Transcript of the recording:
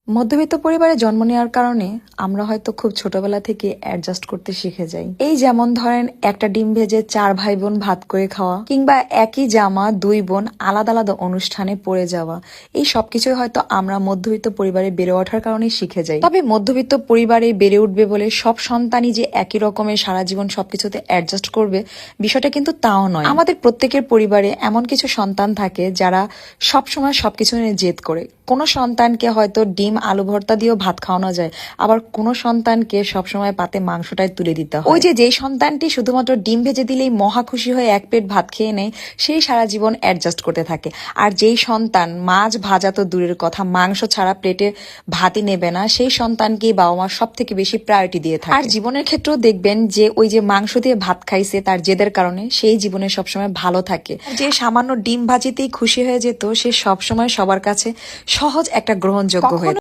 মধ্যবিত্ত পরিবারে জন্ম নেওয়ার কারণে আমরা হয়তো খুব ছোটবেলা থেকে অ্যাডজাস্ট করতে শিখে যাই। এই যেমন ধরেন একটা ডিম ভেজে 4 ভাই বোন ভাত করে খাওয়া, কিংবা একই জামা 2 বোন আলাদা আলাদা অনুষ্ঠানে পড়ে যাওয়া, এই সবকিছুই হয়তো আমরা মধ্যবিত্ত পরিবারে বেড়ে ওঠার কারণে শিখে যাই। তবে মধ্যবিত্ত পরিবারে বেড়ে উঠবে বলে সব সন্তানই যে একই রকমের সারা জীবন সবকিছুতে অ্যাডজাস্ট করবে, বিষয়টা কিন্তু তাও নয়। আমাদের প্রত্যেকের পরিবারে এমন কিছু সন্তান থাকে যারা সবসময় সবকিছু নিয়ে জেদ করে। কোনো সন্তানকে হয়তো ডিম আলু ভর্তা দিয়েও ভাত খাওয়ানো যায়, আবার কোনো সন্তানকে সবসময় পাতে মাংসটাই তুলে দিতে হয়। ওই যেই সন্তানটি শুধুমাত্র ডিম ভেজে দিলেই মহা খুশি হয়ে এক পেট ভাত খেয়ে নেয়, সেই সারা জীবন অ্যাডজাস্ট করতে থাকে। আর যেই সন্তান মাছ ভাজা তো দূরের কথা, মাংস ছাড়া প্লেটে ভাতই নেবে না, সেই সন্তানকেই বাবা মা সব থেকে বেশি প্রায়োরিটি দিয়ে থাকে। আর জীবনের ক্ষেত্রেও দেখবেন যে ওই যে মাংস দিয়ে ভাত খাইছে তার জেদের কারণে সেই জীবনে সবসময় ভালো থাকে। যে সামান্য ডিম ভাজিতেই খুশি হয়ে যেত, সে সবসময় সবার কাছে সহজ একটা গ্রহণযোগ্য হয়ে